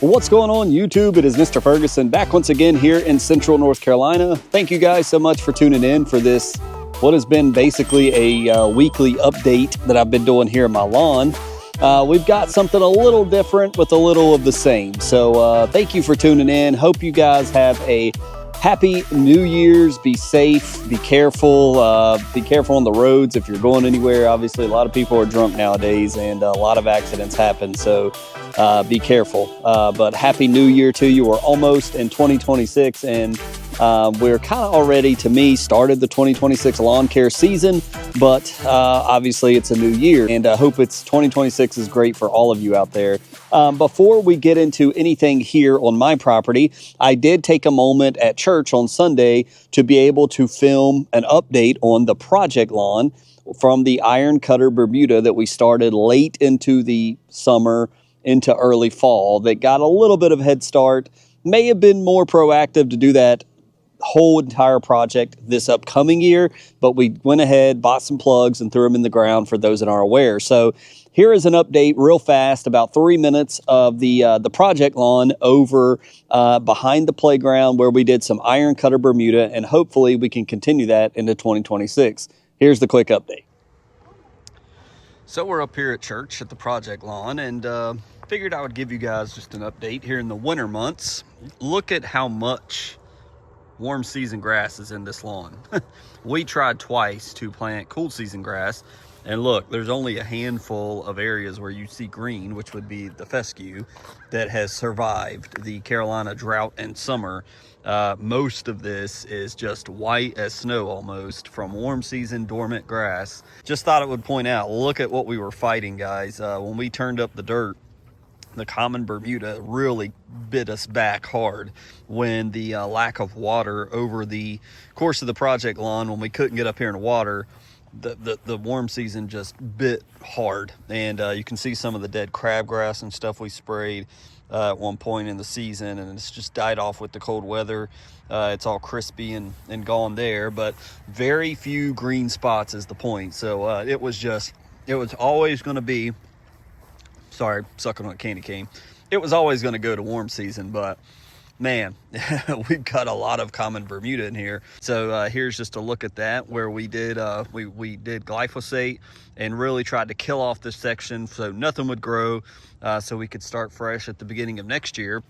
What's going on YouTube? It is Mr. Ferguson back once again here in Central North Carolina. Thank you guys so much for tuning in for this, what has been basically a weekly update that I've been doing here in my lawn. We've got something a little different with a little of the same. So thank you for tuning in. Hope you guys have a happy New Year's. Be safe, be careful on the roads if you're going anywhere. Obviously, a lot of people are drunk nowadays and a lot of accidents happen. So be careful. But happy New Year to you. We're almost in 2026 and we're kind of already, to me, started the 2026 lawn care season, but obviously it's a new year and I hope 2026 is great for all of you out there. Before we get into anything here on my property, I did take a moment at church on Sunday to be able to film an update on the project lawn from the Iron Cutter Bermuda that we started late into the summer into early fall that got a little bit of head start. May have been more proactive to do that whole entire project this upcoming year, but we went ahead, bought some plugs and threw them in the ground for those that aren't aware. So here is an update real fast, about 3 minutes of the project lawn over behind the playground where we did some Iron Cutter Bermuda, and hopefully we can continue that into 2026. Here's the quick update. So we're up here at church at the project lawn and figured I would give you guys just an update here in the winter months. Look at how much warm season grass is in this lawn. We tried twice to plant cool season grass, and look, there's only a handful of areas where you see green, which would be the fescue, that has survived the Carolina drought and summer. Most of this is just white as snow almost from warm season dormant grass. Just thought it would point out, look at what we were fighting, guys. When we turned up the dirt, the common Bermuda really bit us back hard when the lack of water over the course of the project lawn, when we couldn't get up here in water, the warm season just bit hard. And you can see some of the dead crabgrass and stuff we sprayed at one point in the season, and it's just died off with the cold weather. It's all crispy and gone there, but very few green spots is the point. So it was always going to be, sorry, sucking on a candy cane. It was always going to go to warm season, but man, we've got a lot of common Bermuda in here. So here's just a look at that, where we did we did glyphosate and really tried to kill off this section so nothing would grow, so we could start fresh at the beginning of next year.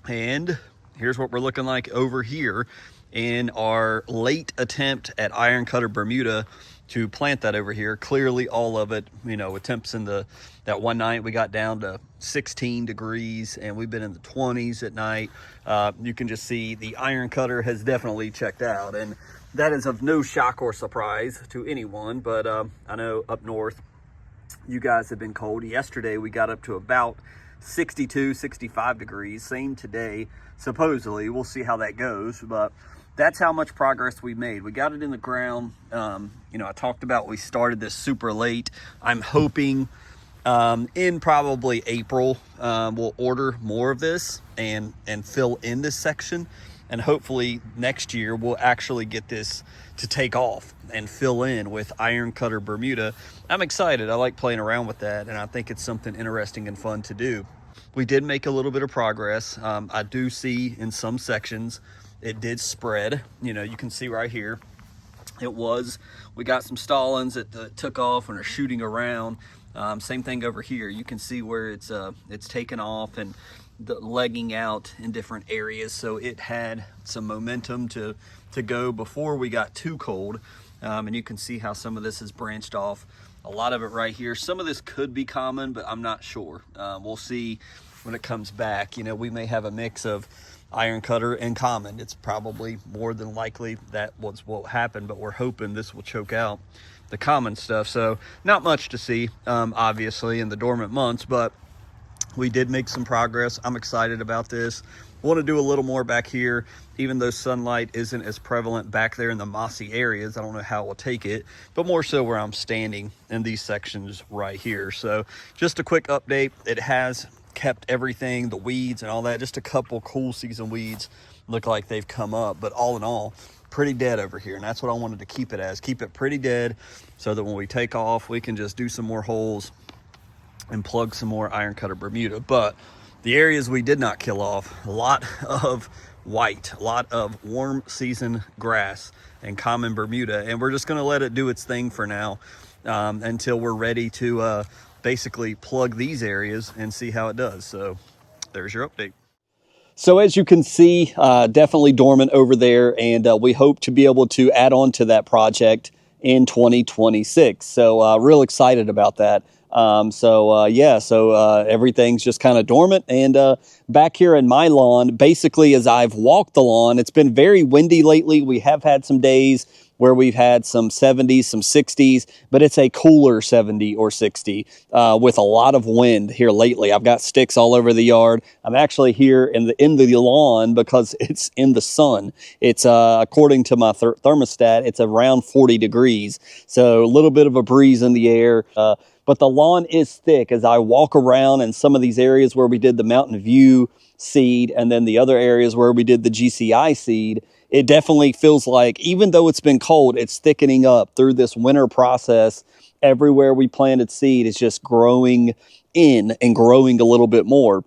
And here's what we're looking like over here in our late attempt at Iron Cutter Bermuda to plant that over here. Clearly all of it, with temps in that one night we got down to 16 degrees and we've been in the 20s at night. You can just see the Iron Cutter has definitely checked out, and that is of no shock or surprise to anyone. But I know up north you guys have been cold. Yesterday we got up to about 62, 65 degrees. Same today, supposedly. We'll see how that goes, but that's how much progress we made. We got it in the ground. I talked about we started this super late. I'm hoping in probably April we'll order more of this and fill in this section, and hopefully next year we'll actually get this to take off and fill in with Iron Cutter Bermuda. I'm excited. I like playing around with that, and I think it's something interesting and fun to do. We did make a little bit of progress. I do see in some sections it did spread. You can see right here we got some stallings that took off and are shooting around. Same thing over here. You can see where it's taken off and legging out in different areas. So it had some momentum to go before we got too cold. And you can see how some of this has branched off. A lot of it right here. Some of this could be common, but I'm not sure. We'll see when it comes back. We may have a mix of Iron Cutter and common. It's probably more than likely that what will happen, but we're hoping this will choke out the common stuff. So not much to see, obviously, in the dormant months, but we did make some progress. I'm excited about this. Want to do a little more back here, even though sunlight isn't as prevalent back there in the mossy areas. I don't know how it will take it, but more so where I'm standing in these sections right here. So just a quick update. It has kept everything, the weeds and all that. Just a couple cool season weeds look like they've come up, but all in all, pretty dead over here. And that's what I wanted to keep it as. Keep it pretty dead so that when we take off, we can just do some more holes and plug some more Iron Cutter Bermuda. But The areas we did not kill off, a lot of white, a lot of warm season grass and common Bermuda, and we're just going to let it do its thing for now until we're ready to basically plug these areas and see how it does. So there's your update. So as you can see, definitely dormant over there, and we hope to be able to add on to that project in 2026. So real excited about that. Everything's just kind of dormant. And back here in my lawn, basically as I've walked the lawn, it's been very windy lately. We have had some days where we've had some 70s, some 60s, but it's a cooler 70 or 60 with a lot of wind here lately. I've got sticks all over the yard. I'm actually here in the lawn because it's in the sun. It's according to my thermostat, it's around 40 degrees. So a little bit of a breeze in the air. But the lawn is thick as I walk around in some of these areas where we did the Mountain View seed and then the other areas where we did the GCI seed. It definitely feels like, even though it's been cold, it's thickening up through this winter process. Everywhere we planted seed is just growing in and growing a little bit more.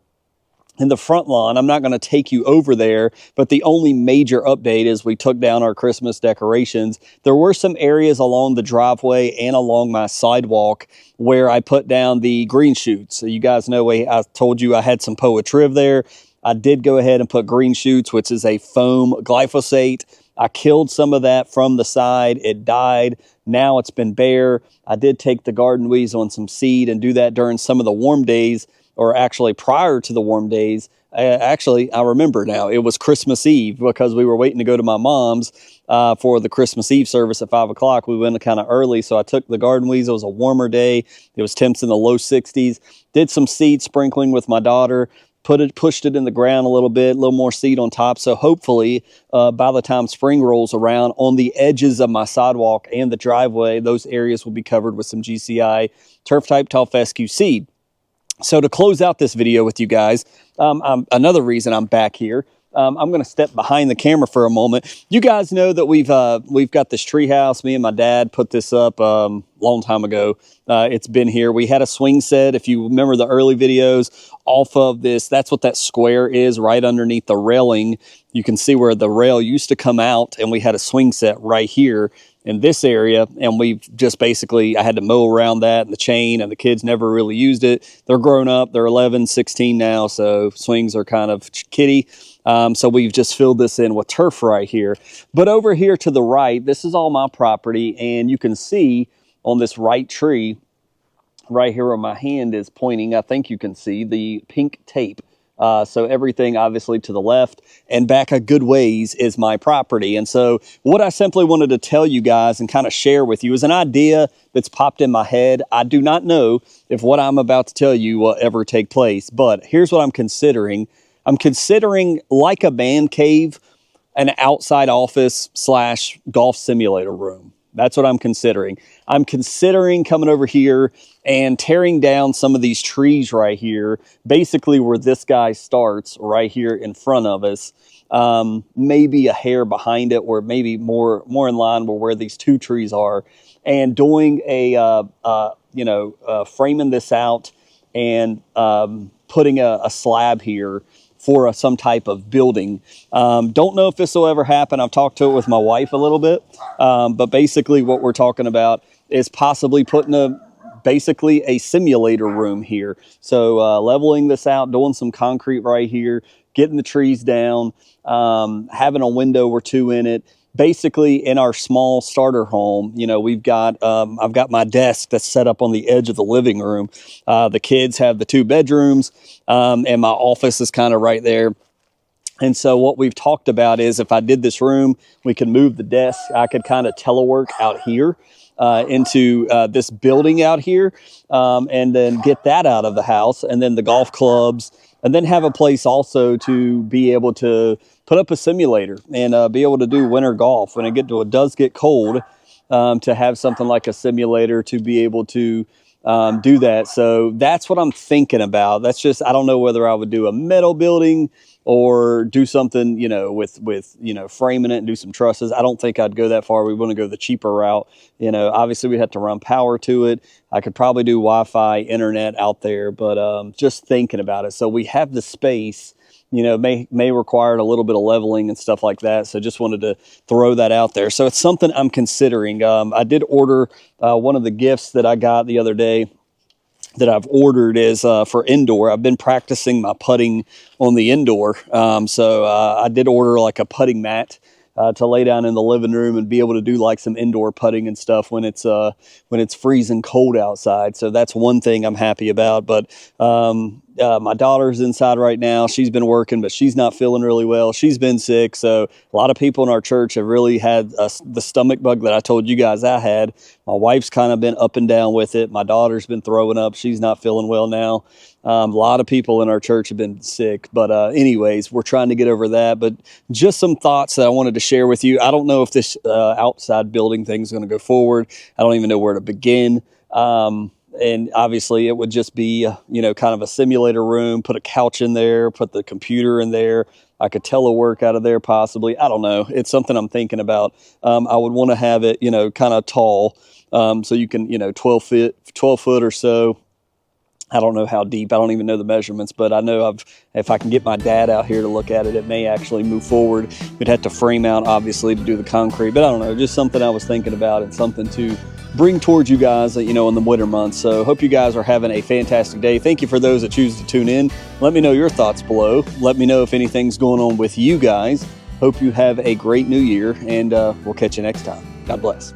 In the front lawn, I'm not going to take you over there, but the only major update is we took down our Christmas decorations. There were some areas along the driveway and along my sidewalk where I put down the green shoots. So you guys know I told you I had some Poa-triv there. I did go ahead and put green shoots, which is a foam glyphosate. I killed some of that from the side. It died. Now it's been bare. I did take the garden weasel and some seed and do that during some of the warm days, or actually prior to the warm days. I remember now, it was Christmas Eve because we were waiting to go to my mom's for the Christmas Eve service at 5 o'clock. We went kind of early, so I took the garden weasel. It was a warmer day. It was temps in the low 60s. Did some seed sprinkling with my daughter. Pushed it in the ground a little bit, a little more seed on top. So hopefully by the time spring rolls around, on the edges of my sidewalk and the driveway, those areas will be covered with some GCI turf type tall fescue seed. So to close out this video with you guys, another reason I'm back here, I'm going to step behind the camera for a moment. You guys know that we've got this tree house. Me and my dad put this up long time ago. It's been here. We had a swing set. If you remember the early videos off of this, that's what that square is right underneath the railing. You can see where the rail used to come out, and we had a swing set right here in this area, and we've just basically, I had to mow around that and the chain, and the kids never really used it. They're grown up. They're 11, 16 now, so swings are kind of kiddie. So we've just filled this in with turf right here. But over here to the right, this is all my property, and you can see on this right tree, right here where my hand is pointing, I think you can see the pink tape. So everything obviously to the left and back a good ways is my property. And so what I simply wanted to tell you guys and kind of share with you is an idea that's popped in my head. I do not know if what I'm about to tell you will ever take place, but here's what I'm considering. I'm considering, like a man cave, an outside office / golf simulator room. That's what I'm considering. I'm considering coming over here and tearing down some of these trees right here, basically where this guy starts right here in front of us, maybe a hair behind it, or maybe more in line with where these two trees are, and doing framing this out and putting a slab here for some type of building. Don't know if this will ever happen. I've talked to it with my wife a little bit, but basically what we're talking about is possibly putting basically a simulator room here. So leveling this out, doing some concrete right here, getting the trees down, having a window or two in it. Basically, in our small starter home, we've got, I've got my desk that's set up on the edge of the living room. The kids have the 2 bedrooms, and my office is kind of right there. And so what we've talked about is if I did this room, we could move the desk. I could kind of telework out here into this building out here, and then get that out of the house, and then the golf clubs, and then have a place also to be able to put up a simulator and be able to do winter golf when it does get cold, to have something like a simulator to be able to do that. So that's what I'm thinking about. That's just, I don't know whether I would do a metal building or do something, with framing it and do some trusses. I don't think I'd go that far. We want to go the cheaper route. Obviously we have to run power to it. I could probably do Wi-Fi, internet out there, but just thinking about it. So we have the space, may require a little bit of leveling and stuff like that. So just wanted to throw that out there. So it's something I'm considering. I did order one of the gifts that I got the other day that I've ordered is for indoor. I've been practicing my putting on the indoor. So I did order like a putting mat to lay down in the living room and be able to do like some indoor putting and stuff when it's freezing cold outside. So that's one thing I'm happy about. But my daughter's inside right now. She's been working, but she's not feeling really well. She's been sick. So a lot of people in our church have really had the stomach bug that I told you guys I had. My wife's kind of been up and down with it. My daughter's been throwing up. She's not feeling well now. A lot of people in our church have been sick, but anyways, we're trying to get over that. But just some thoughts that I wanted to share with you. I don't know if this outside building thing is going to go forward. I don't even know where to begin. And obviously it would just be, kind of a simulator room, put a couch in there, put the computer in there. I could telework out of there possibly. I don't know. It's something I'm thinking about. I would want to have it, kind of tall. So you can, 12 foot or so. I don't know how deep. I don't even know the measurements, but I know if I can get my dad out here to look at it, it may actually move forward. We'd have to frame out, obviously, to do the concrete, but I don't know, just something I was thinking about and something to bring towards you guys, in the winter months. So hope you guys are having a fantastic day. Thank you for those that choose to tune in. Let me know your thoughts below. Let me know if anything's going on with you guys. Hope you have a great new year, and we'll catch you next time. God bless.